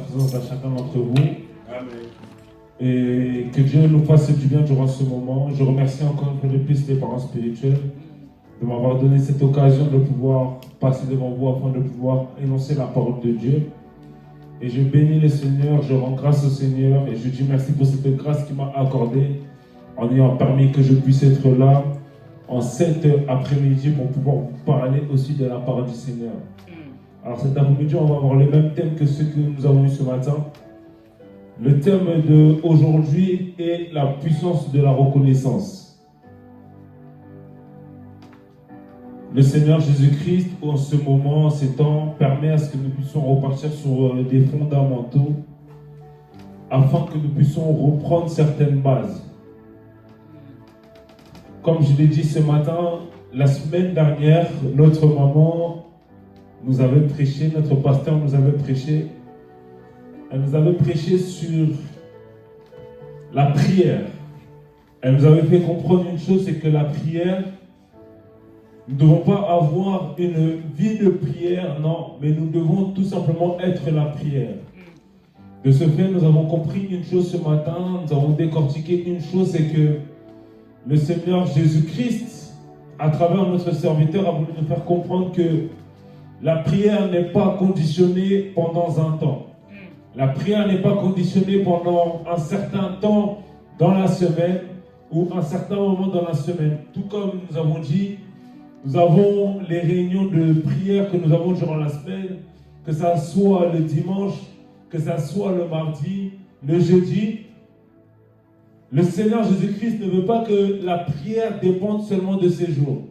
présence de chacun d'entre vous. Amen. Et que Dieu nous fasse du bien durant ce moment. Je remercie encore une fois de plus les parents spirituels de m'avoir donné cette occasion de pouvoir passer devant vous afin de pouvoir énoncer la parole de Dieu. Et je bénis le Seigneur, je rends grâce au Seigneur et je dis merci pour cette grâce qu'il m'a accordée en ayant permis que je puisse être là en cet après-midi pour pouvoir vous parler aussi de la parole du Seigneur. Alors cet après-midi, on va avoir le même thème que ceux que nous avons eu ce matin. Le thème d'aujourd'hui est la puissance de la reconnaissance. Le Seigneur Jésus-Christ, en ce moment, en ces temps, permet à ce que nous puissions repartir sur des fondamentaux afin que nous puissions reprendre certaines bases. Comme je l'ai dit ce matin, la semaine dernière, notre maman nous avait prêché, notre pasteur nous avait prêché. Elle nous avait prêché sur la prière. Elle nous avait fait comprendre une chose, c'est que la prière, nous ne devons pas avoir une vie de prière, non, mais nous devons tout simplement être la prière. De ce fait, nous avons compris une chose ce matin, nous avons décortiqué une chose, c'est que le Seigneur Jésus-Christ, à travers notre serviteur, a voulu nous faire comprendre que la prière n'est pas conditionnée pendant un temps. La prière n'est pas conditionnée pendant un certain temps dans la semaine ou un certain moment dans la semaine. Tout comme nous avons dit, nous avons les réunions de prière que nous avons durant la semaine, que ça soit le dimanche, que ça soit le mardi, le jeudi. Le Seigneur Jésus-Christ ne veut pas que la prière dépende seulement de ces jours.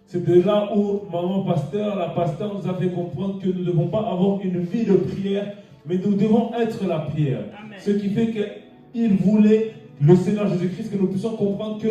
C'est de là où maman pasteur, la pasteur nous a fait comprendre que nous ne devons pas avoir une vie de prière, mais nous devons être la prière. Amen. Ce qui fait qu'il voulait, le Seigneur Jésus-Christ, que nous puissions comprendre que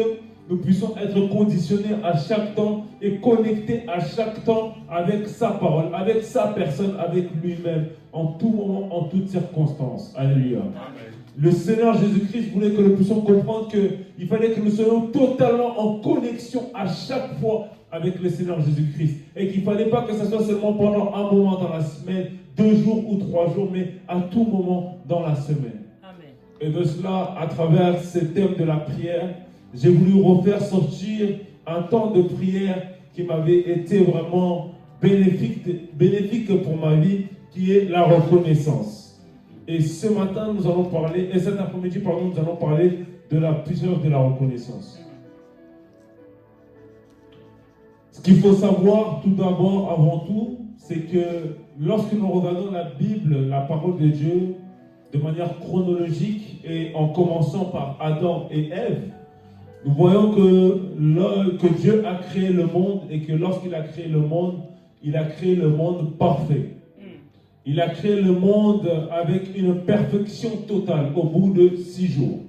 nous puissions être conditionnés à chaque temps et connectés à chaque temps avec sa parole, avec sa personne, avec lui-même, en tout moment, en toutes circonstances. Alléluia. Amen. Le Seigneur Jésus-Christ voulait que nous puissions comprendre qu'il fallait que nous soyons totalement en connexion à chaque fois avec le Seigneur Jésus-Christ. Et qu'il ne fallait pas que ce soit seulement pendant un moment dans la semaine, 2 jours ou 3 jours, mais à tout moment dans la semaine. Amen. Et de cela, à travers ce thème de la prière, j'ai voulu refaire sortir un temps de prière qui m'avait été vraiment bénéfique pour ma vie, qui est la reconnaissance. Et ce matin, nous allons parler, et cet après-midi, nous allons parler de la puissance de la reconnaissance. Ce qu'il faut savoir tout d'abord, avant tout, c'est que lorsque nous regardons la Bible, la parole de Dieu, de manière chronologique et en commençant par Adam et Ève, nous voyons que Dieu a créé le monde et que lorsqu'il a créé le monde, il a créé le monde parfait. Il a créé le monde avec une perfection totale au bout de 6 jours.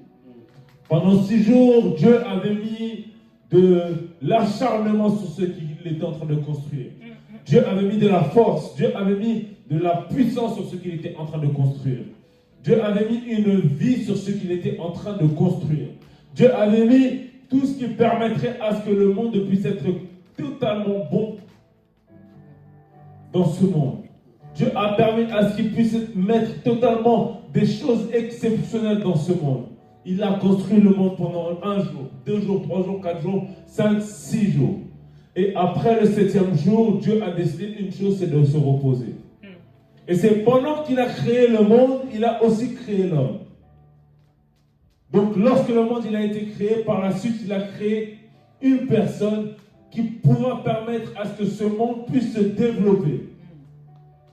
Pendant 6 jours, Dieu avait mis de l'acharnement sur ce qu'il était en train de construire. Dieu avait mis de la force, Dieu avait mis de la puissance sur ce qu'il était en train de construire. Dieu avait mis une vie sur ce qu'il était en train de construire. Dieu avait mis tout ce qui permettrait à ce que le monde puisse être totalement bon dans ce monde. Dieu a permis à ce qu'il puisse mettre totalement des choses exceptionnelles dans ce monde. Il a construit le monde pendant 1 jour, 2 jours, 3 jours, 4 jours, 5, 6 jours. Et après le 7e jour, Dieu a décidé une chose, c'est de se reposer. Et c'est pendant qu'il a créé le monde, il a aussi créé l'homme. Donc lorsque le monde il a été créé, par la suite, il a créé une personne qui pourra permettre à ce que ce monde puisse se développer.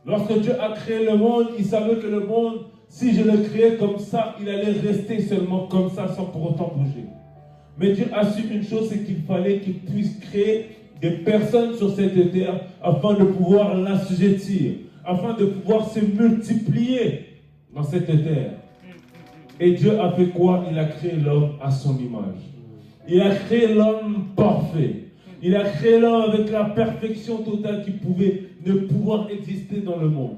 Lorsque Dieu a créé le monde, il savait que le monde, si je le créais comme ça, il allait rester seulement comme ça sans pour autant bouger. Mais Dieu a su une chose, c'est qu'il fallait qu'il puisse créer des personnes sur cette terre afin de pouvoir l'assujettir, afin de pouvoir se multiplier dans cette terre. Et Dieu a fait quoi? Il a créé l'homme à son image. Il a créé l'homme parfait. Il a créé l'homme avec la perfection totale qui pouvait ne pouvoir exister dans le monde.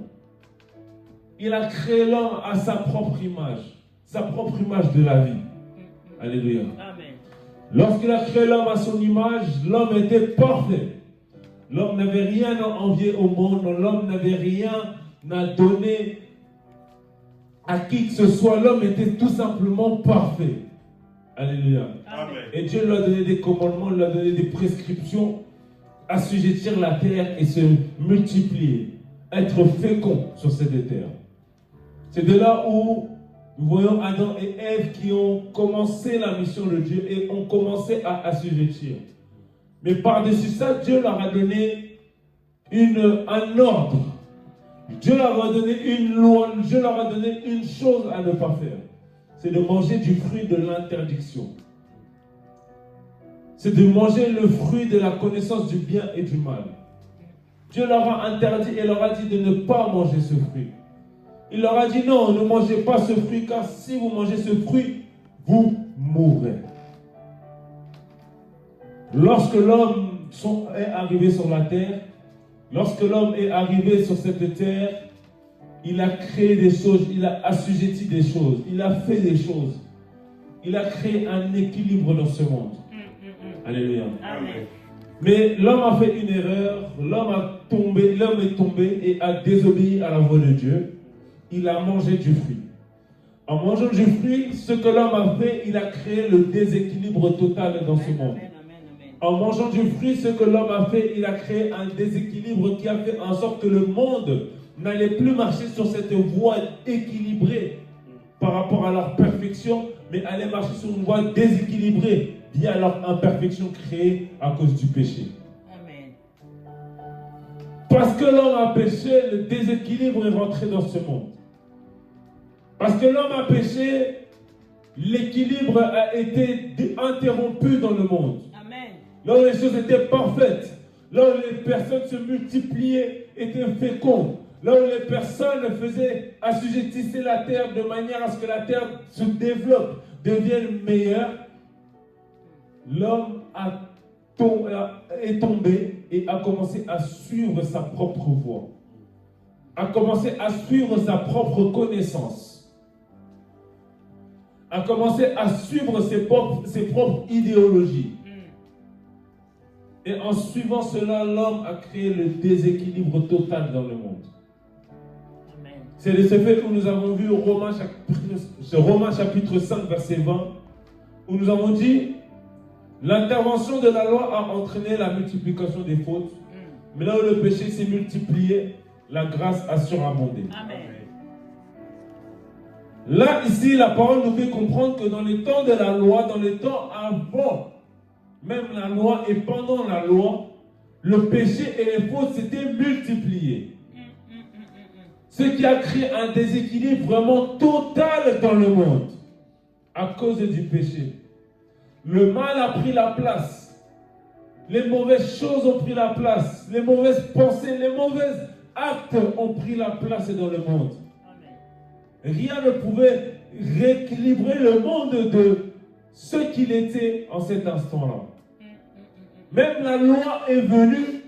Il a créé l'homme à sa propre image de la vie. Alléluia. Amen. Lorsqu'il a créé l'homme à son image, l'homme était parfait. L'homme n'avait rien à envier au monde, l'homme n'avait rien à donner à qui que ce soit. L'homme était tout simplement parfait. Alléluia. Amen. Et Dieu lui a donné des commandements, lui a donné des prescriptions, assujettir la terre et se multiplier, être fécond sur cette terre. C'est de là où nous voyons Adam et Ève qui ont commencé la mission de Dieu et ont commencé à assujettir. Mais par-dessus ça, Dieu leur a donné un ordre. Dieu leur a donné une loi, Dieu leur a donné une chose à ne pas faire. C'est de manger du fruit de l'interdiction. C'est de manger le fruit de la connaissance du bien et du mal. Dieu leur a interdit et leur a dit de ne pas manger ce fruit. Il leur a dit non, ne mangez pas ce fruit, car si vous mangez ce fruit, vous mourrez. Lorsque l'homme est arrivé sur la terre, lorsque l'homme est arrivé sur cette terre, il a créé des choses, il a assujetti des choses, il a fait des choses. Il a créé un équilibre dans ce monde. Alléluia. Amen. Mais l'homme a fait une erreur, l'homme est tombé et a désobéi à la voix de Dieu. Il a mangé du fruit. En mangeant du fruit, ce que l'homme a fait, il a créé le déséquilibre total dans ce monde. En mangeant du fruit, ce que l'homme a fait, il a créé un déséquilibre qui a fait en sorte que le monde n'allait plus marcher sur cette voie équilibrée par rapport à leur perfection, mais allait marcher sur une voie déséquilibrée liée à leur imperfection créée à cause du péché. Amen. Parce que l'homme a péché, le déséquilibre est rentré dans ce monde. Parce que l'homme a péché, l'équilibre a été interrompu dans le monde. Amen. Là où les choses étaient parfaites, là où les personnes se multipliaient, étaient fécondes, là où les personnes assujettissaient la terre de manière à ce que la terre se développe, devienne meilleure, l'homme est tombé et a commencé à suivre sa propre voie, a commencé à suivre sa propre connaissance, a commencé à suivre ses propres idéologies. Et en suivant cela, l'homme a créé le déséquilibre total dans le monde. Amen. C'est de ce fait que nous avons vu Romains chapitre 5, verset 20, où nous avons dit l'intervention de la loi a entraîné la multiplication des fautes, mais là où le péché s'est multiplié, la grâce a surabondé. Amen. Là, ici, la parole nous fait comprendre que dans les temps de la loi, dans les temps avant même la loi et pendant la loi, le péché et les fautes s'étaient multipliés. Ce qui a créé un déséquilibre vraiment total dans le monde à cause du péché. Le mal a pris la place. Les mauvaises choses ont pris la place. Les mauvaises pensées, les mauvais actes ont pris la place dans le monde. Rien ne pouvait rééquilibrer le monde de ce qu'il était en cet instant-là. Même la loi est venue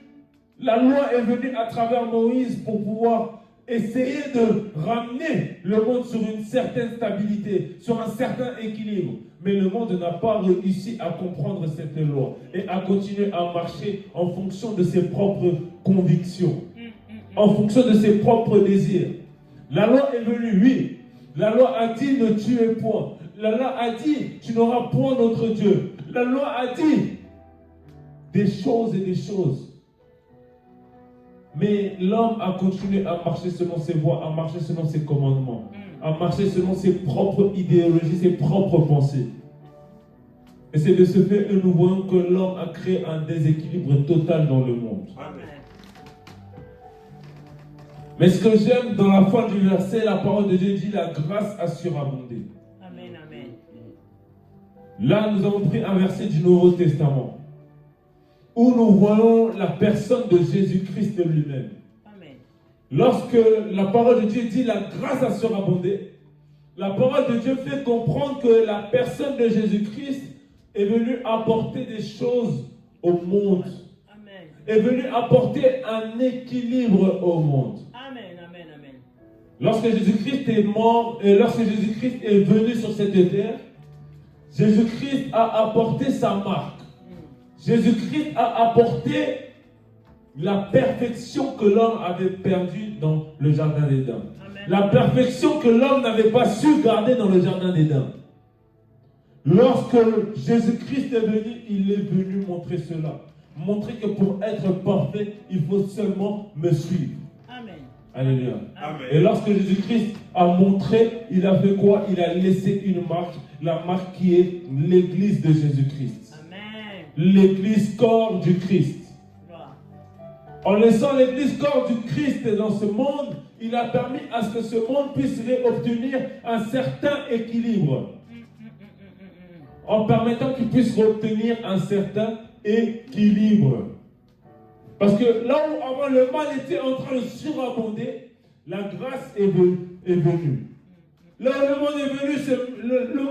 à travers Moïse pour pouvoir essayer de ramener le monde sur une certaine stabilité, sur un certain équilibre. Mais le monde n'a pas réussi à comprendre cette loi et à continuer à marcher en fonction de ses propres convictions, en fonction de ses propres désirs. La loi est venue, oui. La loi a dit ne tuez point. La loi a dit tu n'auras point notre Dieu. La loi a dit des choses et des choses. Mais l'homme a continué à marcher selon ses voies, à marcher selon ses commandements, à marcher selon ses propres idéologies, ses propres pensées. Et c'est de ce fait que nous voyons que l'homme a créé un déséquilibre total dans le monde. Amen. Mais ce que j'aime dans la fin du verset, la parole de Dieu dit la grâce a surabondé. Amen. Amen. Là, nous avons pris un verset du Nouveau Testament où nous voyons la personne de Jésus-Christ lui-même. Amen. Lorsque la parole de Dieu dit la grâce a surabondé, la parole de Dieu fait comprendre que la personne de Jésus-Christ est venue apporter des choses au monde, Amen. est venue apporter un équilibre au monde. Amen. Amen. Amen. Lorsque Jésus-Christ est mort et lorsque Jésus-Christ est venu sur cette terre, Jésus-Christ a apporté sa marque. Jésus-Christ a apporté la perfection que l'homme avait perdue dans le jardin d'Éden. Amen. La perfection que l'homme n'avait pas su garder dans le jardin d'Éden. Lorsque Jésus-Christ est venu, il est venu montrer cela. Montrer que pour être parfait, il faut seulement me suivre. Amen. Alléluia. Amen. Et lorsque Jésus-Christ a montré, il a fait quoi? Il a laissé une marque, la marque qui est l'église de Jésus-Christ. Amen. L'église corps du Christ. Gloire. En laissant l'église corps du Christ dans ce monde, il a permis à ce que ce monde puisse obtenir un certain équilibre. En permettant qu'il puisse obtenir un certain équilibre. Parce que là où avant le mal était en train de surabonder, la grâce est venue. Là où le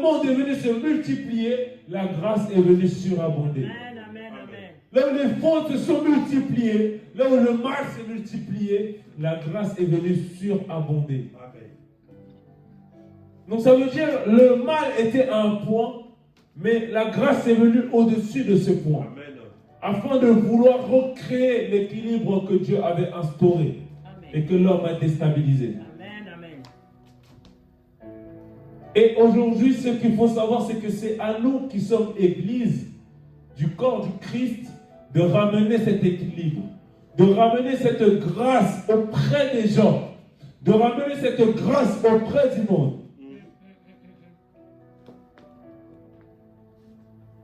monde est venu se multiplier, la grâce est venue surabonder. Amen, amen, amen. Là où les fautes se sont multipliées, là où le mal s'est multiplié, la grâce est venue surabonder. Amen. Donc ça veut dire le mal était à un point, mais la grâce est venue au-dessus de ce point. Amen. Afin de vouloir recréer l'équilibre que Dieu avait instauré et Amen. que l'homme a déstabilisé. Amen, amen. Et aujourd'hui, ce qu'il faut savoir, c'est que c'est à nous qui sommes Église du corps du Christ de ramener cet équilibre, de ramener cette grâce auprès des gens, de ramener cette grâce auprès du monde.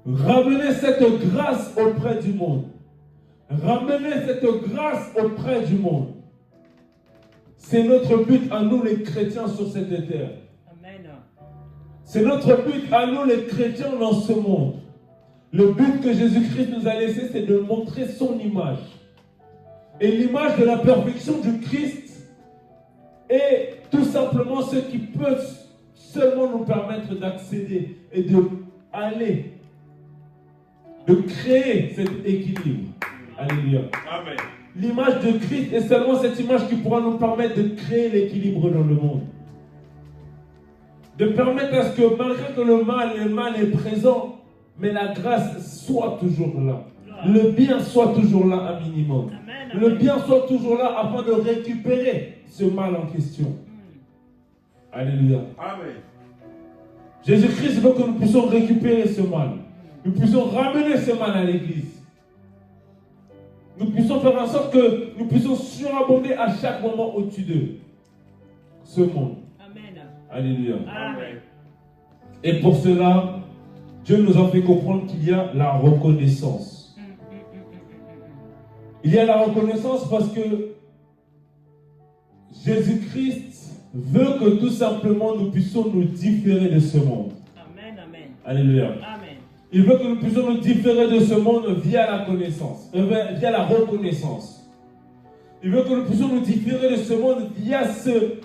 Ramener cette grâce auprès du monde. Ramener cette grâce auprès du monde. C'est notre but à nous les chrétiens sur cette terre. Amen. C'est notre but à nous les chrétiens dans ce monde. Le but que Jésus-Christ nous a laissé, c'est de montrer son image. Et l'image de la perfection du Christ est tout simplement ce qui peut seulement nous permettre d'accéder et d'aller, de créer cet équilibre. Alléluia. Amen. L'image de Christ est seulement cette image qui pourra nous permettre de créer l'équilibre dans le monde. De permettre à ce que, malgré que le mal est présent, mais la grâce soit toujours là. Le bien soit toujours là un minimum. Amen, Le amen. bien soit toujours là afin de récupérer ce mal en question. Alléluia. Amen. Jésus-Christ veut que nous puissions récupérer ce mal. Nous puissions ramener ce mal à l'église. Nous puissions faire en sorte que nous puissions surabonder à chaque moment au-dessus de ce monde. Amen. Alléluia. Amen. Et pour cela, Dieu nous a fait comprendre qu'il y a la reconnaissance. Il y a la reconnaissance parce que Jésus-Christ veut que tout simplement nous puissions nous différer de ce monde. Amen, amen. Alléluia. Amen. Il veut que nous puissions nous différer de ce monde via la connaissance, via la reconnaissance. Il veut que nous puissions nous différer de ce monde via cette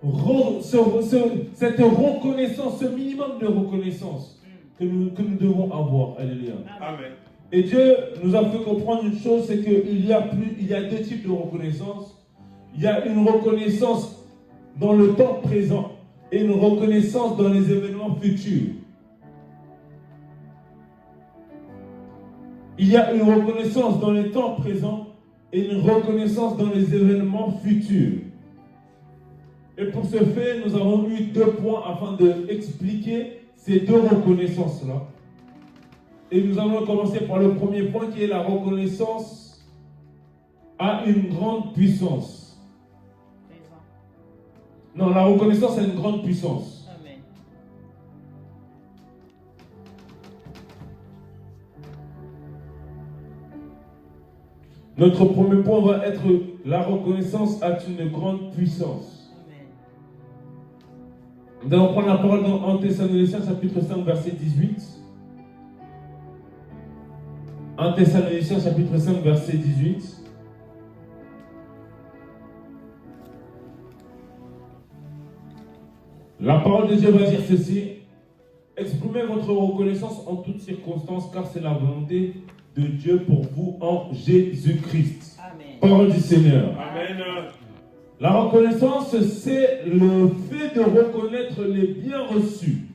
reconnaissance, ce minimum de reconnaissance que nous devons avoir. Alléluia. Amen. Et Dieu nous a fait comprendre une chose, c'est qu'il y a deux types de reconnaissance. Il y a une reconnaissance dans le temps présent et une reconnaissance dans les événements futurs. Il y a une reconnaissance dans les temps présents et une reconnaissance dans les événements futurs. Et pour ce faire, nous avons eu 2 points afin d'expliquer ces 2 reconnaissances-là. Et nous allons commencer par le premier point qui est la reconnaissance à une grande puissance. Présent. Non, la reconnaissance à une grande puissance. Amen. Notre premier point va être la reconnaissance à une grande puissance. Amen. Nous allons prendre la parole dans 1 Thessaloniciens chapitre 5 verset 18. 1 Thessaloniciens chapitre 5 verset 18. La parole de Dieu va dire ceci. Exprimez votre reconnaissance en toutes circonstances car c'est la volonté de Dieu pour vous en Jésus-Christ. Amen. Parole du Seigneur. Amen. La reconnaissance, c'est le fait de reconnaître les biens reçus.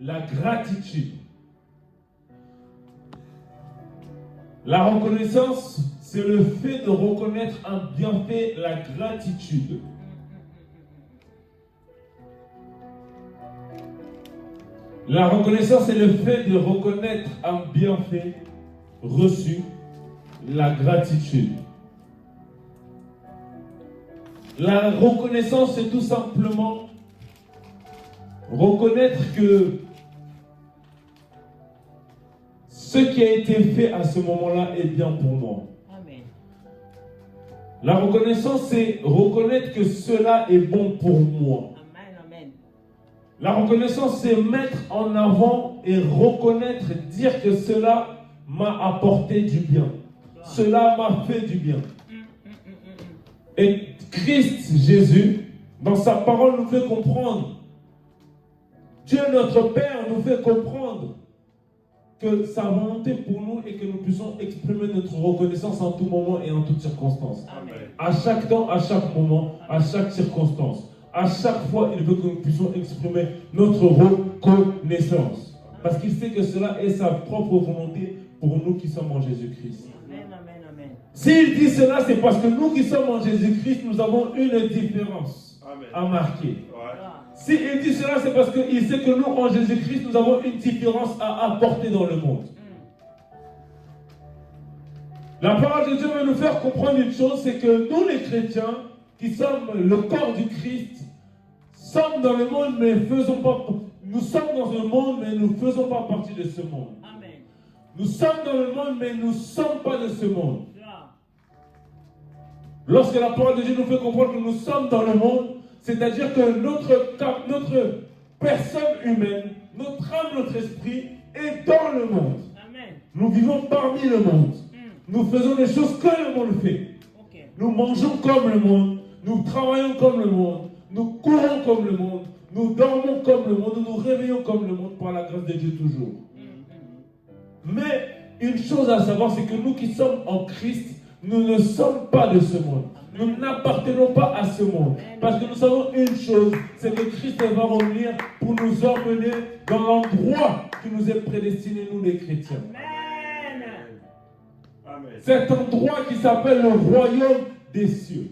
La gratitude. La reconnaissance, c'est le fait de reconnaître un bienfait, la gratitude. La reconnaissance est le fait de reconnaître un bienfait reçu, la gratitude. La reconnaissance, c'est tout simplement reconnaître que ce qui a été fait à ce moment-là est bien pour moi. Amen. La reconnaissance, c'est reconnaître que cela est bon pour moi. Amen. Amen. La reconnaissance, c'est mettre en avant et reconnaître, dire que cela m'a apporté du bien. Cela m'a fait du bien. Et Christ Jésus, dans sa parole, nous fait comprendre. Dieu notre Père nous fait comprendre que sa volonté pour nous est que nous puissions exprimer notre reconnaissance en tout moment et en toutes circonstances. Amen. À chaque temps, à chaque moment, à chaque circonstance. À chaque fois, il veut que nous puissions exprimer notre reconnaissance. Parce qu'il sait que cela est sa propre volonté pour nous qui sommes en Jésus-Christ. Amen. Amen. Amen. S'il dit cela, c'est parce que nous qui sommes en Jésus-Christ, nous avons une différence à marquer. S'il dit cela, c'est parce qu'il sait que nous, en Jésus-Christ, nous avons une différence à apporter dans le monde. La parole de Dieu veut nous faire comprendre une chose, c'est que nous, les chrétiens, qui sommes le corps du Christ, sommes dans le monde, mais nous sommes dans un monde, mais nous ne faisons pas partie de ce monde. Amen. Nous sommes dans le monde, mais nous ne sommes pas de ce monde. Gloire. Lorsque la parole de Dieu nous fait comprendre que nous sommes dans le monde, c'est-à-dire que notre personne humaine, notre âme, notre esprit est dans le monde. Amen. Nous vivons parmi le monde. Nous faisons les choses que le monde fait. Ok. Nous mangeons comme le monde. Nous travaillons comme le monde. Nous courons comme le monde. Nous dormons comme le monde. Nous nous réveillons comme le monde par la grâce de Dieu toujours. Mais une chose à savoir, c'est que nous qui sommes en Christ, nous ne sommes pas de ce monde. Nous n'appartenons pas à ce monde. Parce que nous savons une chose, c'est que Christ va revenir pour nous emmener dans l'endroit qui nous est prédestiné, nous les chrétiens. Amen. Cet endroit qui s'appelle le royaume des cieux.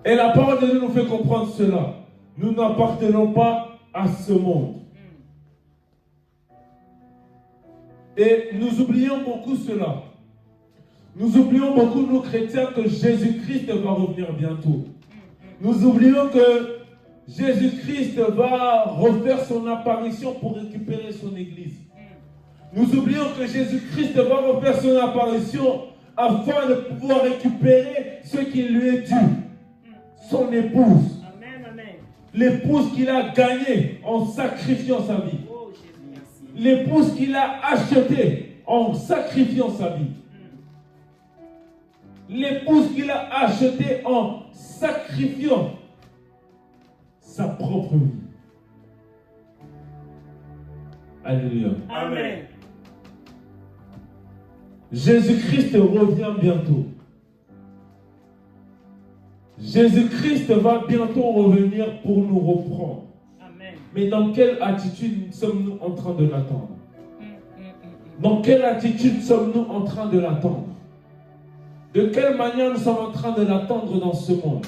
Et la parole de Dieu nous fait comprendre cela. Nous n'appartenons pas à ce monde. Et nous oublions beaucoup cela. Nous oublions beaucoup, nous chrétiens, que Jésus-Christ va revenir bientôt. Nous oublions que Jésus-Christ va refaire son apparition pour récupérer son église. Nous oublions que Jésus-Christ va refaire son apparition afin de pouvoir récupérer ce qui lui est dû. Son épouse. Amen. Amen. L'épouse qu'il a gagnée en sacrifiant sa vie. Oh Jésus, merci. L'épouse qu'il a achetée en sacrifiant sa vie. L'épouse qu'il a achetée en sacrifiant sa propre vie. Alléluia. Amen. Jésus-Christ revient bientôt. Jésus-Christ va bientôt revenir pour nous reprendre. Amen. Mais dans quelle attitude sommes-nous en train de l'attendre? Dans quelle attitude sommes-nous en train de l'attendre? De quelle manière nous sommes en train de l'attendre dans ce monde?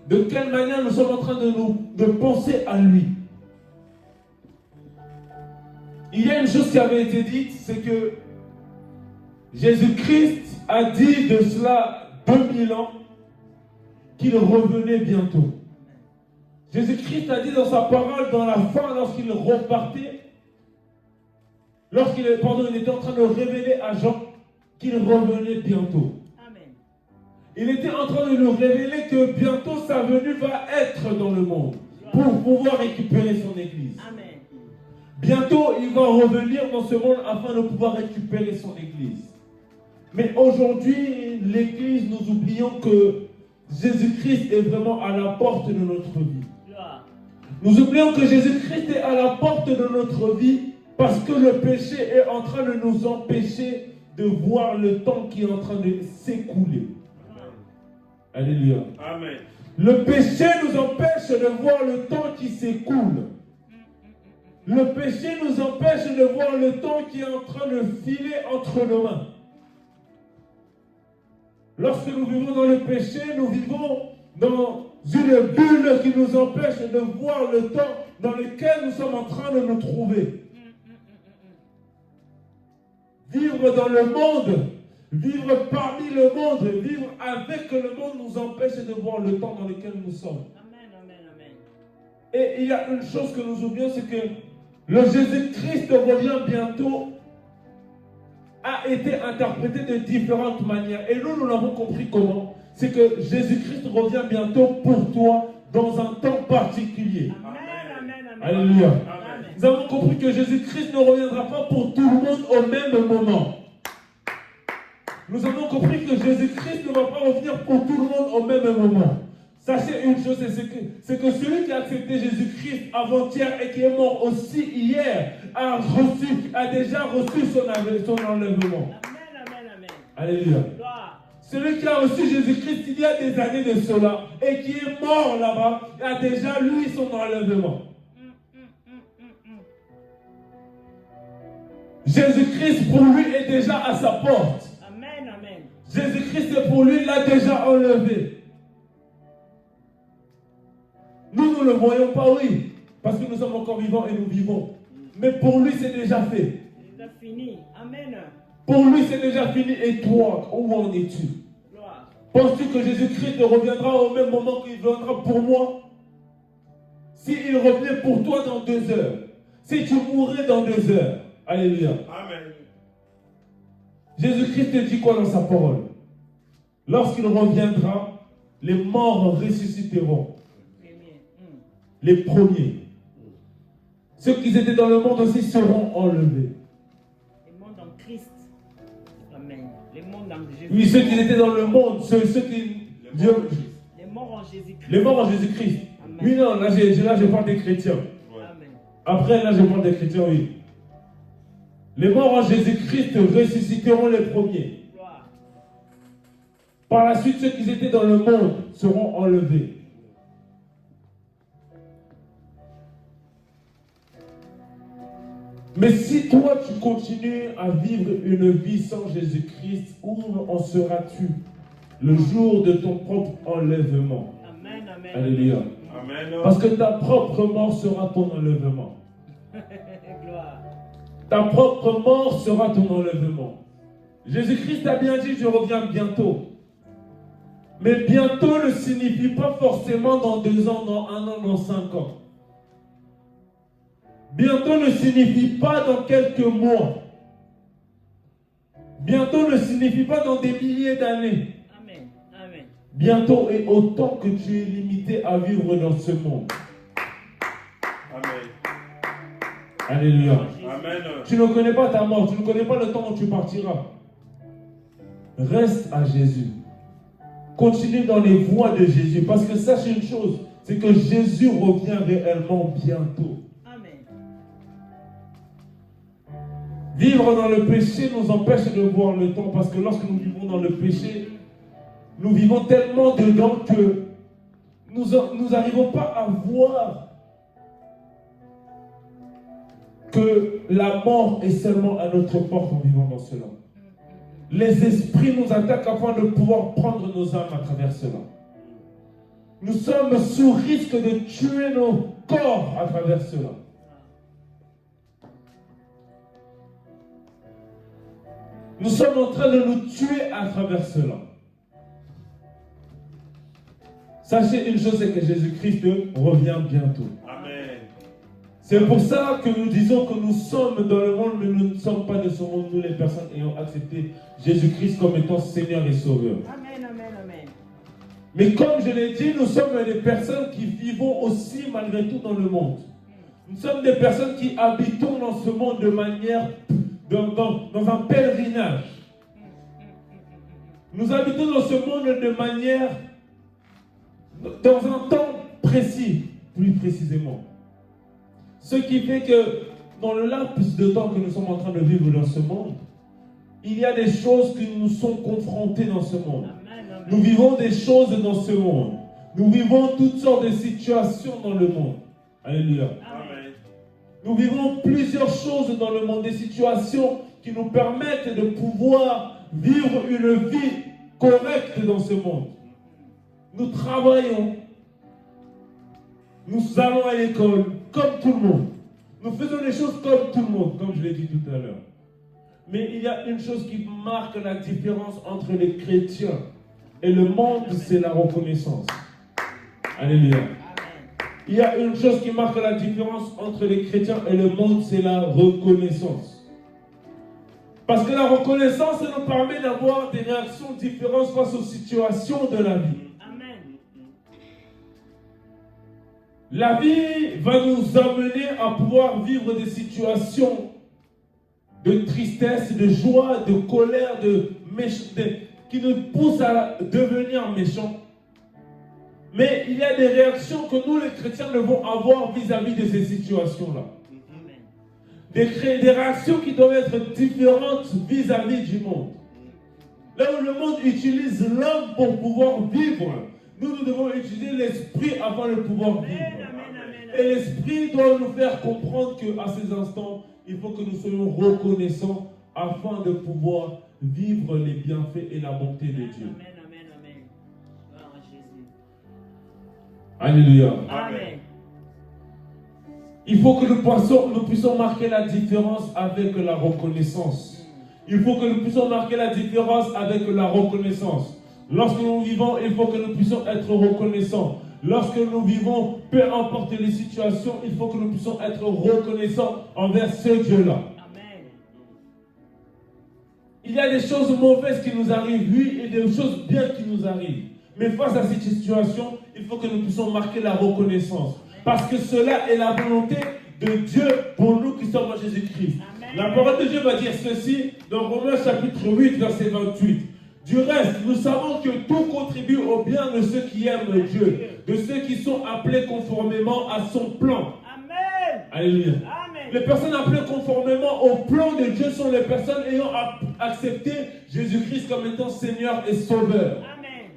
De quelle manière nous sommes en train de penser à lui? Il y a une chose qui avait été dite, c'est que Jésus-Christ a dit de cela 2000 ans qu'il revenait bientôt. Jésus-Christ a dit dans sa parole, dans la fin, lorsqu'il repartait, il était en train de révéler à Jean qu'il revenait bientôt. Amen. Il était en train de nous révéler que bientôt sa venue va être dans le monde pour pouvoir récupérer son église. Amen. Bientôt, il va revenir dans ce monde afin de pouvoir récupérer son église. Mais aujourd'hui, l'église, nous oublions que Jésus-Christ est vraiment à la porte de notre vie. Gloire. Nous oublions que Jésus-Christ est à la porte de notre vie parce que le péché est en train de nous empêcher de voir le temps qui est en train de s'écouler. Alléluia. Amen. Le péché nous empêche de voir le temps qui s'écoule. Le péché nous empêche de voir le temps qui est en train de filer entre nos mains. Lorsque nous vivons dans le péché, nous vivons dans une bulle qui nous empêche de voir le temps dans lequel nous sommes en train de nous trouver. Vivre dans le monde, vivre parmi le monde, vivre avec le monde nous empêche de voir le temps dans lequel nous sommes. Amen, amen, amen. Et il y a une chose que nous oublions, c'est que le Jésus-Christ revient bientôt a été interprété de différentes manières. Et nous l'avons compris comment. C'est que Jésus-Christ revient bientôt pour toi dans un temps particulier. Amen, amen, amen. Alléluia. Amen. Nous avons compris que Jésus-Christ ne reviendra pas pour tout le monde au même moment. Nous avons compris que Jésus-Christ ne va pas revenir pour tout le monde au même moment. Sachez une chose, c'est que celui qui a accepté Jésus-Christ avant-hier et qui est mort aussi hier a déjà reçu son enlèvement. Amen, amen, amen. Alléluia. Gloire. Celui qui a reçu Jésus-Christ il y a des années de cela et qui est mort là-bas a déjà lui son enlèvement. Jésus-Christ pour lui est déjà à sa porte. Amen, amen. Jésus-Christ pour lui l'a déjà enlevé. Nous ne le voyons pas, oui, parce que nous sommes encore vivants et nous vivons. Mais pour lui, c'est déjà fait. C'est déjà fini. Amen. Pour lui, c'est déjà fini. Et toi, où en es-tu? Gloire. Penses-tu que Jésus-Christ reviendra au même moment qu'il viendra pour moi? S'il revenait pour toi dans 2 heures, si tu mourrais dans 2 heures, alléluia. Amen. Jésus-Christ te dit quoi dans sa parole? Lorsqu'il reviendra, les morts ressusciteront. Les premiers. Ceux qui étaient dans le monde aussi seront enlevés. Les mondes en Christ. Amen. Les mondes en Jésus. Oui, ceux qui étaient dans le monde, ceux qui... Dieu, Les morts en Jésus-Christ. les morts en Jésus-Christ. Amen. Oui, non, là je parle des chrétiens. Amen. Après, là je parle des chrétiens, oui. Les morts en Jésus-Christ ressusciteront les premiers. Gloire. Par la suite, ceux qui étaient dans le monde seront enlevés. Mais si toi tu continues à vivre une vie sans Jésus-Christ, où en seras-tu le jour de ton propre enlèvement? Amen, amen. Alléluia. Amen. Parce que ta propre mort sera ton enlèvement. Gloire. Ta propre mort sera ton enlèvement. Jésus-Christ a bien dit, je reviens bientôt. Mais bientôt ne signifie pas forcément dans 2 ans, dans 1 an, dans 5 ans. Bientôt ne signifie pas dans quelques mois. Bientôt ne signifie pas dans des milliers d'années. Amen. Amen. Bientôt est autant que tu es limité à vivre dans ce monde. Amen. Alléluia. Amen. Tu ne connais pas ta mort, tu ne connais pas le temps où tu partiras. Reste à Jésus. Continue dans les voies de Jésus. Parce que sache une chose, c'est que Jésus revient réellement bientôt. Amen. Vivre dans le péché nous empêche de voir le temps. Parce que lorsque nous vivons dans le péché, nous vivons tellement dedans que nous n'arrivons pas à voir que la mort est seulement à notre porte en vivant dans cela. Les esprits nous attaquent afin de pouvoir prendre nos âmes à travers cela. Nous sommes sous risque de tuer nos corps à travers cela. Nous sommes en train de nous tuer à travers cela. Sachez une chose, c'est que Jésus-Christ revient bientôt. Amen. C'est pour ça que nous disons que nous sommes dans le monde, mais nous ne sommes pas de ce monde, nous les personnes ayant accepté Jésus-Christ comme étant Seigneur et Sauveur. Amen, amen, amen. Mais comme je l'ai dit, nous sommes des personnes qui vivons aussi malgré tout dans le monde. Nous sommes des personnes qui habitons dans ce monde de manière, dans un pèlerinage. Nous habitons dans ce monde de manière, dans un temps précis, plus précisément. Ce qui fait que dans le laps de temps que nous sommes en train de vivre dans ce monde, il y a des choses qui nous sont confrontées dans ce monde. Amen, amen. Nous vivons des choses dans ce monde. Nous vivons toutes sortes de situations dans le monde. Alléluia. Amen. Nous vivons plusieurs choses dans le monde, des situations qui nous permettent de pouvoir vivre une vie correcte dans ce monde. Nous travaillons, Nous allons à l'école comme tout le monde. Nous faisons les choses comme tout le monde, comme je l'ai dit tout à l'heure. Mais il y a une chose qui marque la différence entre les chrétiens et le monde, c'est la reconnaissance. Alléluia. Il y a une chose qui marque la différence entre les chrétiens et le monde, c'est la reconnaissance. Parce que la reconnaissance nous permet d'avoir des réactions différentes face aux situations de la vie. Amen. La vie va nous amener à pouvoir vivre des situations de tristesse, de joie, de colère, qui nous poussent à devenir méchants. Mais il y a des réactions que nous, les chrétiens, devons avoir vis-à-vis de ces situations-là. Des réactions qui doivent être différentes vis-à-vis du monde. Là où le monde utilise l'homme pour pouvoir vivre, nous devons utiliser l'esprit avant de pouvoir vivre. Et l'esprit doit nous faire comprendre qu'à ces instants, il faut que nous soyons reconnaissants afin de pouvoir vivre les bienfaits et la bonté de Dieu. Amen, amen, amen. Gloire à Jésus. Alléluia. Amen. Il faut que nous puissions marquer la différence avec la reconnaissance. Il faut que nous puissions marquer la différence avec la reconnaissance. Lorsque nous vivons, il faut que nous puissions être reconnaissants. Lorsque nous vivons, peu importe les situations, il faut que nous puissions être reconnaissants envers ce Dieu-là. Amen. Il y a des choses mauvaises qui nous arrivent, oui, et des choses bien qui nous arrivent. Mais face à cette situation, il faut que nous puissions marquer la reconnaissance. Parce que cela est la volonté de Dieu pour nous qui sommes en Jésus-Christ. La parole de Dieu va dire ceci dans Romains chapitre 8, verset 28. Du reste, nous savons que tout contribue au bien de ceux qui aiment Dieu, de ceux qui sont appelés conformément à son plan. Amen. Alléluia. Amen. Les personnes appelées conformément au plan de Dieu sont les personnes ayant accepté Jésus-Christ comme étant Seigneur et Sauveur. Amen.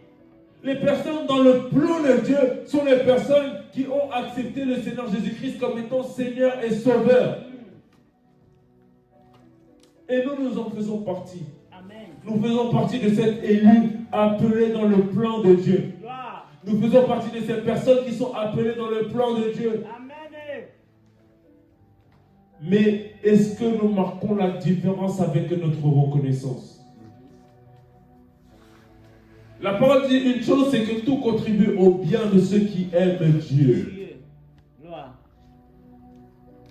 Les personnes dans le plan de Dieu sont les personnes qui ont accepté le Seigneur Jésus-Christ comme étant Seigneur et Sauveur. Et nous en faisons partie. Amen. Nous faisons partie de cet élu appelé dans le plan de Dieu. Gloire. Nous faisons partie de ces personnes qui sont appelées dans le plan de Dieu. Amen. Mais est-ce que nous marquons la différence avec notre reconnaissance? La parole dit une chose, c'est que tout contribue au bien de ceux qui aiment Dieu. Gloire.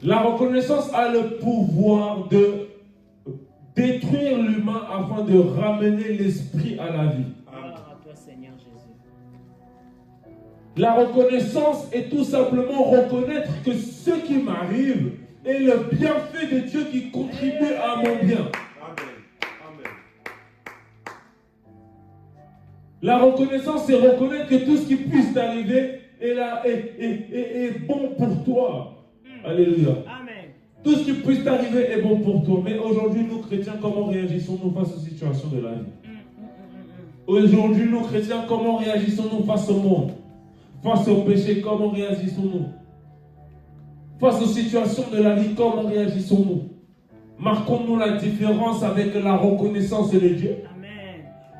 La reconnaissance a le pouvoir de détruire l'humain afin de ramener l'esprit à la vie. Gloire à toi, Seigneur Jésus. La reconnaissance est tout simplement reconnaître que ce qui m'arrive est le bienfait de Dieu qui contribue à mon bien. La reconnaissance, c'est reconnaître que tout ce qui puisse t'arriver est bon pour toi. Alléluia. Amen. Tout ce qui puisse t'arriver est bon pour toi. Mais aujourd'hui, nous chrétiens, comment réagissons-nous face aux situations de la vie? Aujourd'hui, nous chrétiens, comment réagissons-nous face au monde? Face au péché, comment réagissons-nous? Face aux situations de la vie, comment réagissons-nous? Marquons-nous la différence avec la reconnaissance de Dieu?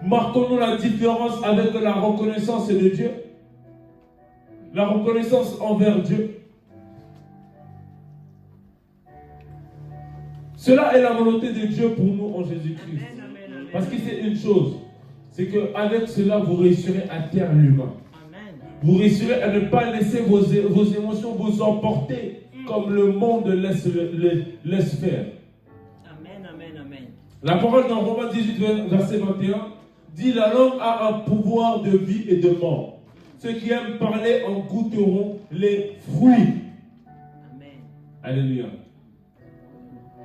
Marquons-nous la différence avec la reconnaissance de Dieu? La reconnaissance envers Dieu. Cela est la volonté de Dieu pour nous en Jésus-Christ. Parce que c'est une chose, c'est qu'avec cela, vous réussirez à taire l'humain. Vous réussirez à ne pas laisser vos émotions vous emporter comme le monde laisse faire. Amen, amen, amen. La parole dans Romains 18, verset 21, dit la langue a un pouvoir de vie et de mort. Ceux qui aiment parler en goûteront les fruits. Amen. Alléluia.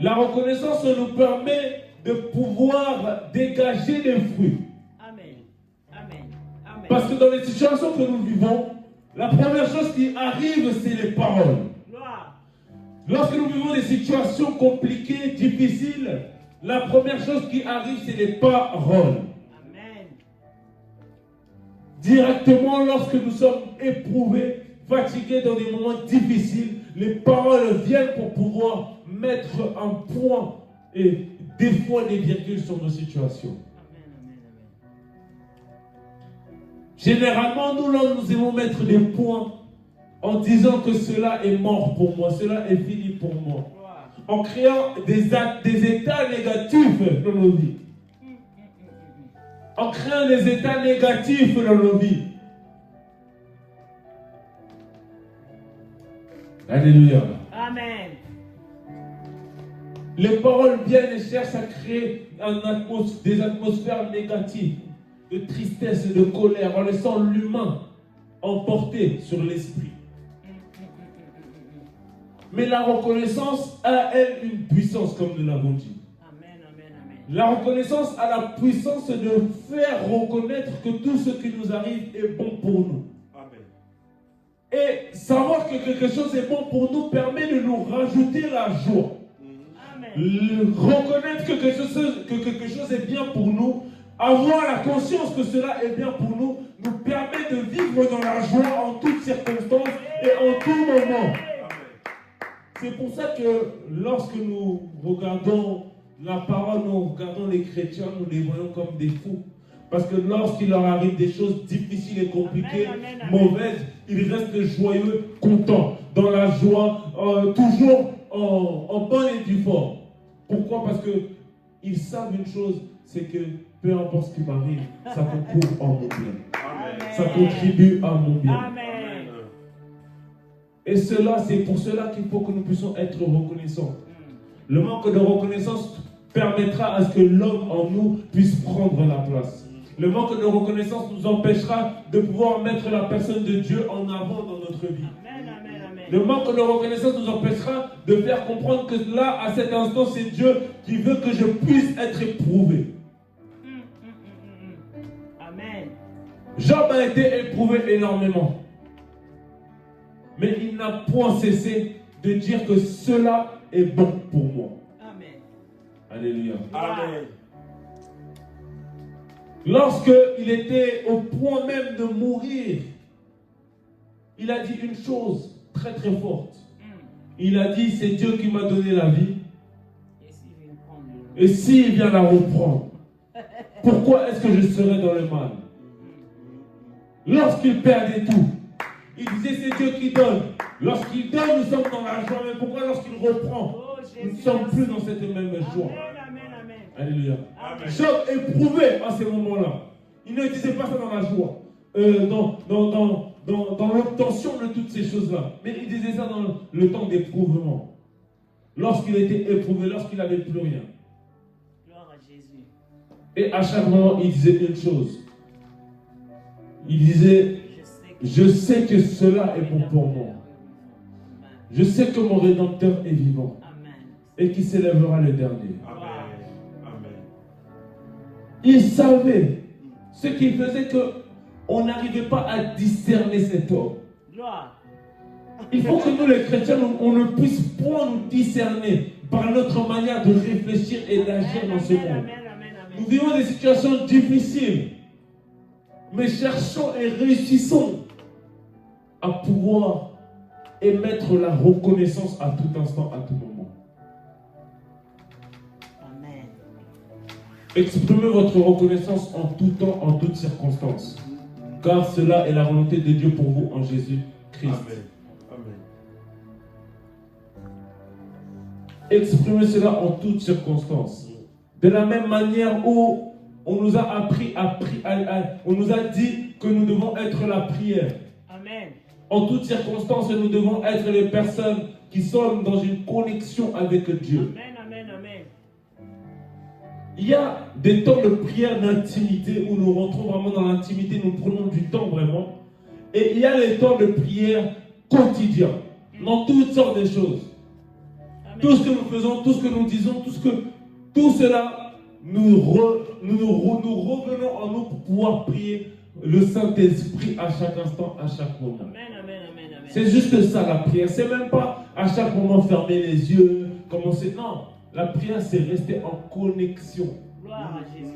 La reconnaissance nous permet de pouvoir dégager des fruits. Amen. Amen. Amen. Parce que dans les situations que nous vivons, la première chose qui arrive, c'est les paroles. Gloire. Lorsque nous vivons des situations compliquées, difficiles, la première chose qui arrive, c'est les paroles. Amen. Directement, lorsque nous sommes éprouvés, fatigués dans des moments difficiles, les paroles viennent pour pouvoir mettre un point et des fois des virgules sur nos situations. Amen, amen, amen. Généralement, nous aimons mettre des points en disant que cela est mort pour moi, cela est fini pour moi. Gloire. En créant des états négatifs dans nos vies. En créant des états négatifs dans nos vies. Alléluia. Amen. Les paroles viennent et cherchent à créer des atmosphères négatives, de tristesse et de colère, en laissant l'humain emporter sur l'esprit. Mais la reconnaissance a, elle, une puissance, comme nous l'avons dit. Amen, amen, amen. La reconnaissance a la puissance de faire reconnaître que tout ce qui nous arrive est bon pour nous. Amen. Et savoir que quelque chose est bon pour nous permet de nous rajouter la joie. Amen. Reconnaître que quelque chose est bien pour nous, avoir la conscience que cela est bien pour nous, nous permet de vivre dans la joie en toutes circonstances et en tout moment. C'est pour ça que lorsque nous regardons la parole, nous regardons les chrétiens, nous les voyons comme des fous. Parce que lorsqu'il leur arrive des choses difficiles et compliquées, Amen, amen, mauvaises, ils restent joyeux, contents, dans la joie, toujours en bonne et due forme. Pourquoi? Parce qu'ils savent une chose, c'est que peu importe ce qui m'arrive, ça concourt en mon bien. Amen. Ça contribue à mon bien. Amen. Et cela, c'est pour cela qu'il faut que nous puissions être reconnaissants. Le manque de reconnaissance permettra à ce que l'homme en nous puisse prendre la place. Le manque de reconnaissance nous empêchera de pouvoir mettre la personne de Dieu en avant dans notre vie. Amen, amen, amen. Le manque de reconnaissance nous empêchera de faire comprendre que là, à cet instant, c'est Dieu qui veut que je puisse être éprouvé. Amen. Job a été éprouvé énormément. Mais il n'a point cessé de dire que cela est bon pour moi. Amen. Alléluia. Amen. Lorsqu'il était au point même de mourir, il a dit une chose très très forte. Il a dit, c'est Dieu qui m'a donné la vie. Et s'il vient la reprendre, pourquoi est-ce que je serai dans le mal? Lorsqu'il perdait tout, il disait c'est Dieu qui donne. Lorsqu'il donne, nous sommes dans la joie. Mais pourquoi lorsqu'il reprend, nous ne sommes plus dans cette même joie? Amen, amen. Alléluia. Amen. Job éprouvait à ces moments-là. Il ne disait pas ça dans la joie, dans l'obtention de toutes ces choses-là. Mais il disait ça dans le temps d'éprouvement. Lorsqu'il était éprouvé, lorsqu'il n'avait plus rien. Gloire à Jésus. Et à chaque moment, il disait une chose. Il disait, je sais que cela est bon pour moi. Je sais que mon Rédempteur est vivant. Amen. Et qu'il s'élèvera le dernier. Amen. Amen. Il savait ce qui faisait qu'on n'arrivait pas à discerner cet homme. Gloire. Il faut que nous, les chrétiens, on ne puisse point nous discerner par notre manière de réfléchir et d'agir dans ce monde. Amen, amen, Nous amen. vivons des situations difficiles, mais cherchons et réussissons à pouvoir émettre la reconnaissance à tout instant, à tout moment. Amen. Exprimez votre reconnaissance en tout temps, en toutes circonstances, car cela est la volonté de Dieu pour vous en Jésus-Christ. Amen. Amen. Exprimez cela en toutes circonstances. De la même manière où on nous a on nous a dit que nous devons être la prière. Amen. En toutes circonstances, nous devons être les personnes qui sont dans une connexion avec Dieu. Amen, amen, amen. Il y a des temps de prière d'intimité où nous rentrons vraiment dans l'intimité, nous prenons du temps vraiment. Et il y a les temps de prière quotidiens, dans toutes sortes de choses. Amen. Tout ce que nous faisons, tout ce que nous disons, tout cela, nous revenons en nous pour pouvoir prier le Saint-Esprit à chaque instant, à chaque moment. Amen, amen, amen, amen. C'est juste ça la prière. C'est même pas à chaque moment fermer les yeux, commencer. Non, la prière c'est rester en connexion. Gloire à Jésus.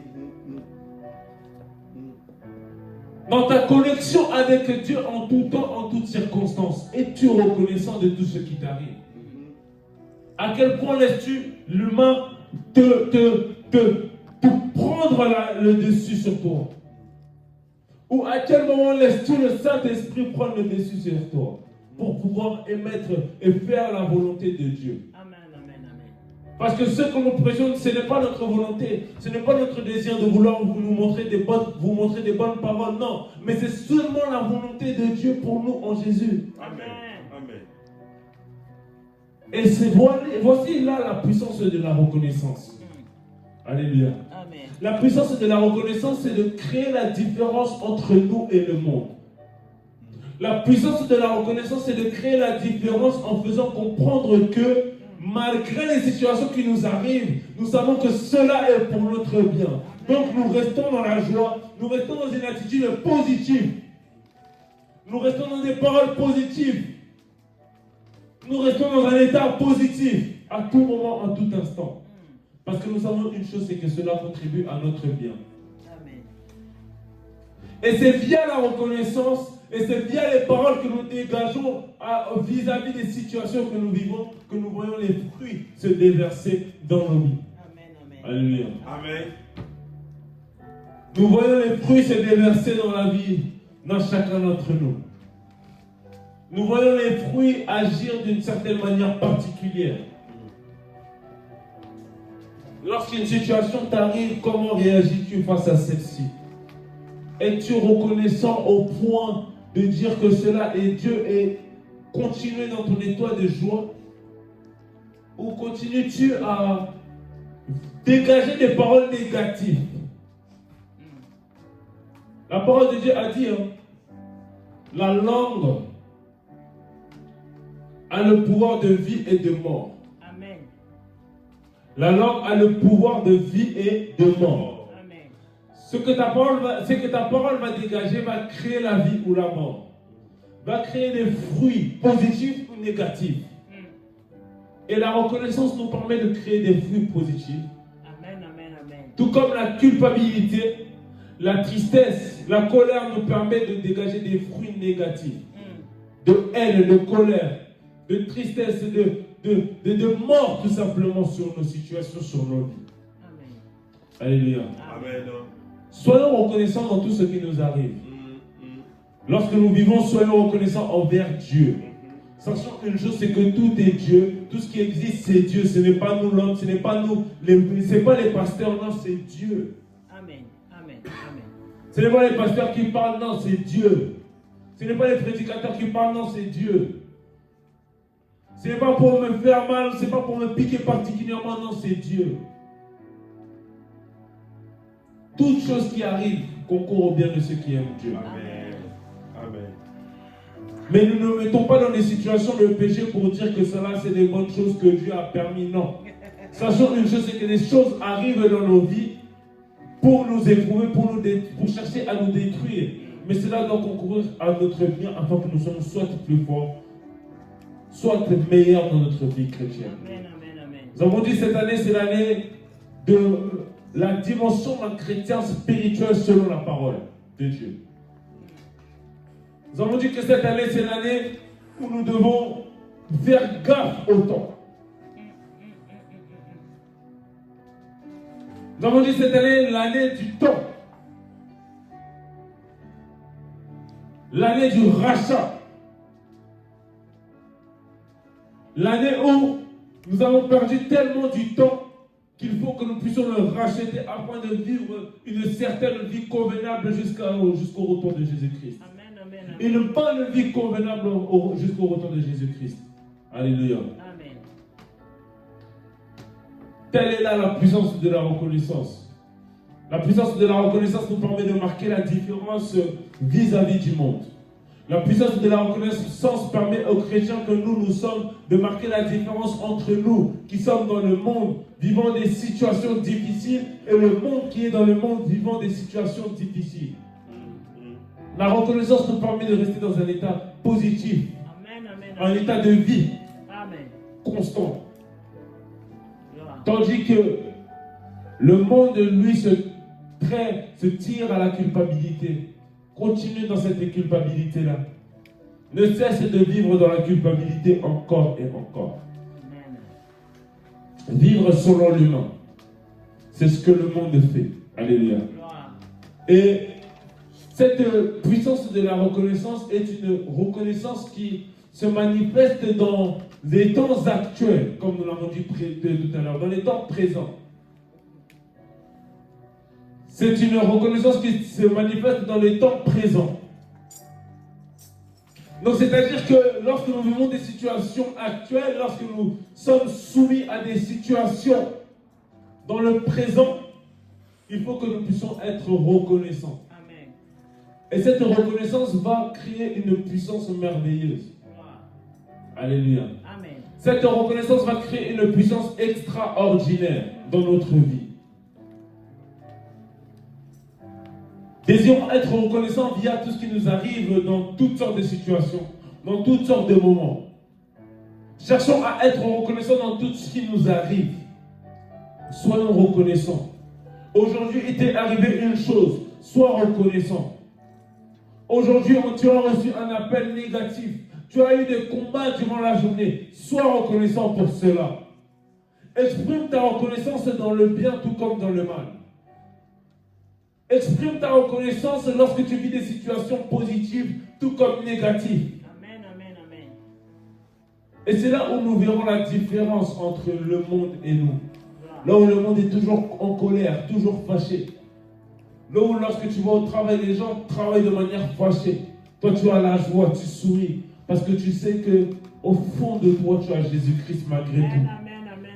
Dans ta connexion avec Dieu en tout temps, en toutes circonstances, es-tu reconnaissant de tout ce qui t'arrive? À quel point laisses-tu l'humain te prendre le dessus sur toi? Ou à quel moment laisses-tu le Saint-Esprit prendre le dessus sur toi? pour pouvoir émettre et faire la volonté de Dieu. Amen, amen, amen. Parce que ce que nous prêchons, ce n'est pas notre volonté, ce n'est pas notre désir de vouloir vous montrer des bonnes paroles, non. Mais c'est seulement la volonté de Dieu pour nous en Jésus. Amen. Amen. Et voici là la puissance de la reconnaissance. Alléluia. Amen. La puissance de la reconnaissance, c'est de créer la différence entre nous et le monde. La puissance de la reconnaissance, c'est de créer la différence en faisant comprendre que malgré les situations qui nous arrivent, nous savons que cela est pour notre bien. Donc nous restons dans la joie, nous restons dans une attitude positive. Nous restons dans des paroles positives. Nous restons dans un état positif à tout moment, en tout instant. Parce que nous savons une chose, c'est que cela contribue à notre bien. Amen. Et c'est via la reconnaissance, et c'est via les paroles que nous dégageons vis-à-vis des situations que nous vivons, que nous voyons les fruits se déverser dans nos vies. Amen, amen. Alléluia. Amen. Nous voyons les fruits se déverser dans la vie, dans chacun d'entre nous. Nous voyons les fruits agir d'une certaine manière particulière. Lorsqu'une situation t'arrive, comment réagis-tu face à celle-ci? Es-tu reconnaissant au point de dire que cela est Dieu et continuer dans ton état de joie? Ou continues-tu à dégager des paroles négatives? La parole de Dieu a dit, la langue a le pouvoir de vie et de mort. Amen. La langue a le pouvoir de vie et de mort. Amen. Ce que ta parole va dégager va créer la vie ou la mort. Va créer des fruits positifs ou négatifs. Et la reconnaissance nous permet de créer des fruits positifs. Amen, amen, amen. Tout comme la culpabilité, la tristesse, la colère nous permet de dégager des fruits négatifs. De haine, de colère, de tristesse, de mort tout simplement sur nos situations, sur nos vies. Amen. Alléluia. Amen. Soyons reconnaissants dans tout ce qui nous arrive. Lorsque nous vivons, soyons reconnaissants envers Dieu. Sachant une chose, c'est que tout est Dieu. Tout ce qui existe, c'est Dieu. Ce n'est pas nous l'homme, ce n'est pas nous, ce n'est pas les pasteurs, non, c'est Dieu. Amen. Amen. Amen. Ce n'est pas les pasteurs qui parlent, non, c'est Dieu. Ce n'est pas les prédicateurs qui parlent, non, c'est Dieu. Ce n'est pas pour me faire mal, ce n'est pas pour me piquer particulièrement, non, c'est Dieu. Toute chose qui arrive concourt au bien de ceux qui aiment Dieu. Amen. Amen. Mais nous ne mettons pas dans des situations de péché pour dire que cela c'est des bonnes choses que Dieu a permis, non. Sachant une chose, c'est que des choses arrivent dans nos vies pour nous éprouver, pour chercher à nous détruire. Mais cela doit concourir à notre bien afin que nous soyons soit plus forts, soit meilleurs dans notre vie chrétienne. Amen, amen, amen. Nous avons dit cette année, c'est l'année de la dimension d'un chrétien spirituel selon la parole de Dieu. Nous avons dit que cette année, c'est l'année où nous devons faire gaffe au temps. Nous avons dit cette année, l'année du temps. L'année du rachat. L'année où nous avons perdu tellement du temps qu'il faut que nous puissions le racheter afin de vivre une certaine vie convenable jusqu'au retour de Jésus-Christ. Amen, amen, amen. Une bonne vie convenable jusqu'au retour de Jésus-Christ. Alléluia. Amen. Telle est là la puissance de la reconnaissance. La puissance de la reconnaissance nous permet de marquer la différence vis-à-vis du monde. La puissance de la reconnaissance permet aux chrétiens que nous sommes de marquer la différence entre nous qui sommes dans le monde vivant des situations difficiles et le monde qui est dans le monde vivant des situations difficiles. La reconnaissance nous permet de rester dans un état positif, Amen, amen, un amen. état de vie Amen. constant. Gloire. Tandis que le monde, lui, se tire à la culpabilité. Continue dans cette culpabilité-là. Ne cesse de vivre dans la culpabilité encore et encore. Amen. Vivre selon l'humain. C'est ce que le monde fait. Alléluia. Gloire. Et cette puissance de la reconnaissance est une reconnaissance qui se manifeste dans les temps actuels, comme nous l'avons dit tout à l'heure, dans les temps présents. C'est une reconnaissance qui se manifeste dans les temps présents. Donc, c'est-à-dire que lorsque nous vivons des situations actuelles, lorsque nous sommes soumis à des situations dans le présent, il faut que nous puissions être reconnaissants. Amen. Et cette reconnaissance va créer une puissance merveilleuse. Alléluia. Amen. Cette reconnaissance va créer une puissance extraordinaire dans notre vie. Désirons être reconnaissants via tout ce qui nous arrive dans toutes sortes de situations, dans toutes sortes de moments. Cherchons à être reconnaissants dans tout ce qui nous arrive. Soyons reconnaissants. Aujourd'hui, il t'est arrivé une chose, sois reconnaissant. Aujourd'hui, tu as reçu un appel négatif. Tu as eu des combats durant la journée. Sois reconnaissant pour cela. Exprime ta reconnaissance dans le bien tout comme dans le mal. Exprime ta reconnaissance lorsque tu vis des situations positives tout comme négatives. Amen, amen, amen. Et c'est là où nous verrons la différence entre le monde et nous. Là où le monde est toujours en colère, toujours fâché. Là où lorsque tu vas au travail, les gens travaillent de manière fâchée. Toi tu as la joie, tu souris. Parce que tu sais que au fond de toi, tu as Jésus-Christ malgré tout.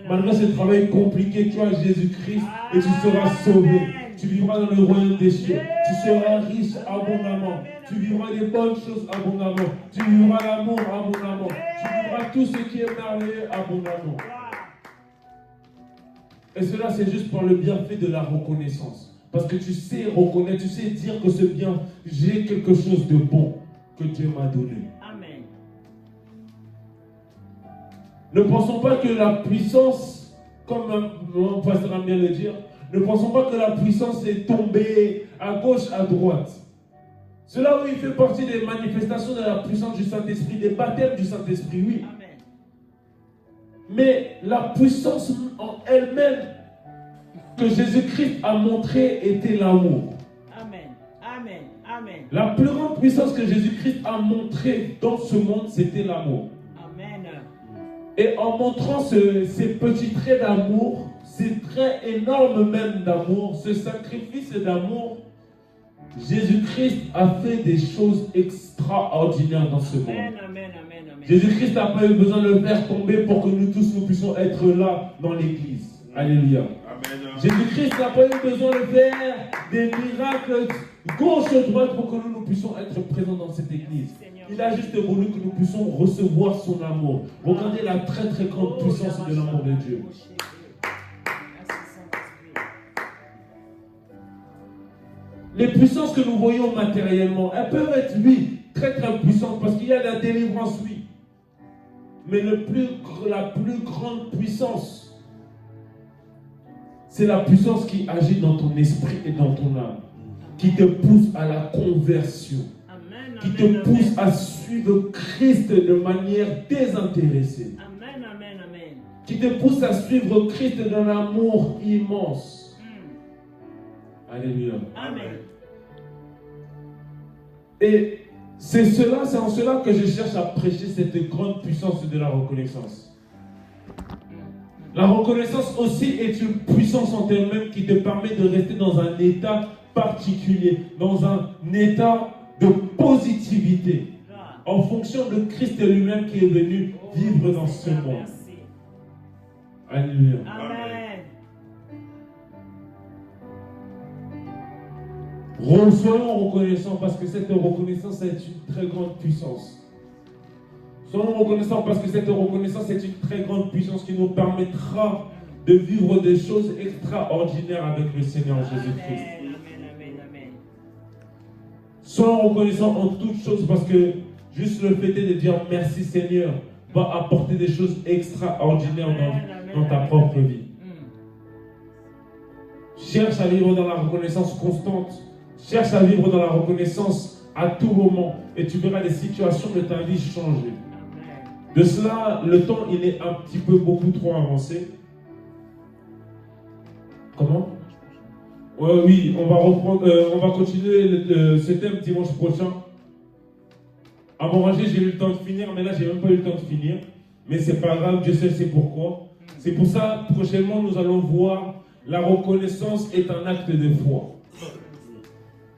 Malgré ce travail compliqué, tu as Jésus-Christ et tu seras sauvé. Tu vivras dans le royaume des cieux. Tu seras riche abondamment. Tu vivras des bonnes choses abondamment. Tu vivras l'amour abondamment. Tu vivras tout ce qui est merveilleux abondamment. Et cela, c'est juste pour le bienfait de la reconnaissance. Parce que tu sais reconnaître, tu sais dire que ce bien, j'ai quelque chose de bon que Dieu m'a donné. Amen. Ne pensons pas que la puissance, comme mon pasteur aime bien le dire, ne pensons pas que la puissance est tombée à gauche, à droite. Cela, oui, fait partie des manifestations de la puissance du Saint-Esprit, des baptêmes du Saint-Esprit, oui. Amen. Mais la puissance en elle-même que Jésus-Christ a montré était l'amour. Amen. Amen. Amen. La plus grande puissance que Jésus-Christ a montrée dans ce monde, c'était l'amour. Amen. Et en montrant ces petits traits d'amour, ces traits énormes même d'amour, ce sacrifice d'amour, Jésus-Christ a fait des choses extraordinaires dans ce monde. Amen. Amen. Amen. Amen. Jésus-Christ n'a pas eu besoin de le faire tomber pour que nous tous nous puissions être là dans l'église. Alléluia. Amen. Jésus-Christ n'a pas eu besoin de faire des miracles gauche-droite pour que nous puissions être présents dans cette église. Il a juste voulu que nous puissions recevoir son amour. Regardez la très très grande puissance de l'amour de Dieu. Les puissances que nous voyons matériellement, elles peuvent être, oui, très très puissantes parce qu'il y a la délivrance, oui. Mais la plus grande puissance, c'est la puissance qui agit dans ton esprit et dans ton âme, qui te pousse à la conversion, qui te pousse à suivre Christ de manière désintéressée, Amen. Amen. Amen. qui te pousse à suivre Christ d'un amour immense. Alléluia. Amen. Et c'est en cela que je cherche à prêcher cette grande puissance de la reconnaissance. La reconnaissance aussi est une puissance en elle-même qui te permet de rester dans un état particulier, dans un état de positivité, en fonction de Christ lui-même qui est venu vivre dans ce monde. Alléluia. Amen. Soyons reconnaissants parce que cette reconnaissance est une très grande puissance. Soyons reconnaissants parce que cette reconnaissance est une très grande puissance qui nous permettra de vivre des choses extraordinaires avec le Seigneur Jésus-Christ. Soyons reconnaissants en toutes choses parce que juste le fait de dire merci Seigneur va apporter des choses extraordinaires dans ta propre vie. Cherche à vivre dans la reconnaissance constante. Cherche à vivre dans la reconnaissance à tout moment. Et tu verras les situations de ta vie changer. De cela, le temps, il est un petit peu beaucoup trop avancé. Comment? Oui, on va continuer ce thème dimanche prochain. À Morangé, j'ai eu le temps de finir, mais là, j'ai même pas eu le temps de finir. Mais c'est pas grave, Dieu seul sait pourquoi. C'est pour ça, prochainement, nous allons voir la reconnaissance est un acte de foi.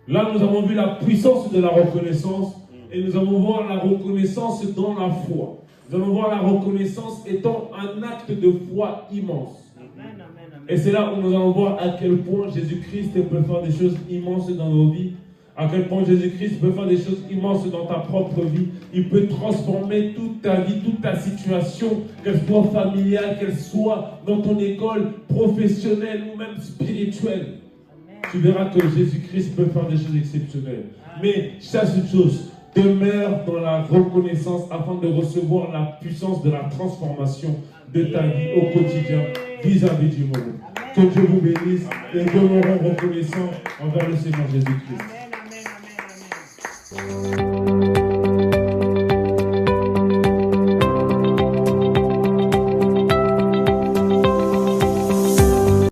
Là, nous avons vu la puissance de la reconnaissance et nous allons voir la reconnaissance dans la foi. Nous allons voir la reconnaissance étant un acte de foi immense. Amen, amen, amen. Et c'est là où nous allons voir à quel point Jésus-Christ peut faire des choses immenses dans nos vies. À quel point Jésus-Christ peut faire des choses immenses dans ta propre vie. Il peut transformer toute ta vie, toute ta situation, qu'elle soit familiale, qu'elle soit dans ton école, professionnelle ou même spirituelle. Amen. Tu verras que Jésus-Christ peut faire des choses exceptionnelles. Mais chaque chose, demeure dans la reconnaissance afin de recevoir la puissance de la transformation de ta vie au quotidien vis-à-vis du monde. Que Dieu vous bénisse et demeurons reconnaissants envers le Seigneur Jésus-Christ. Amen, amen, amen, amen.